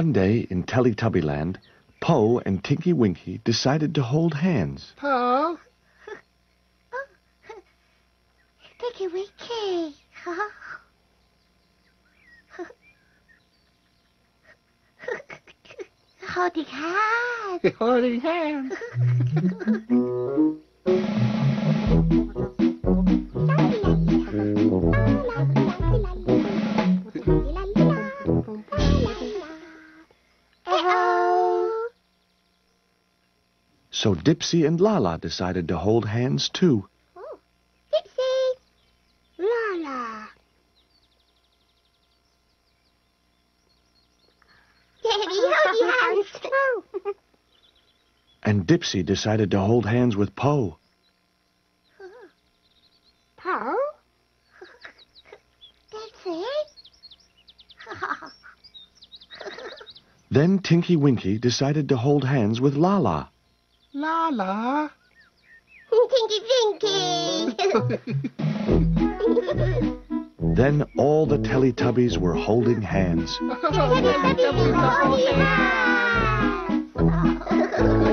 One day in Teletubbyland, Po and Tinky Winky decided to hold hands. Po? Tinky Winky. Holding hands. Holding hands. So Dipsy and Lala decided to hold hands too. Oh, Dipsy. Lala. Holding hands too. And Dipsy decided to hold hands with Po. Po? Dipsy? Then Tinky Winky decided to hold hands with Lala. Lala. Tinky Winky. Then all the Teletubbies were holding hands. Holding hands.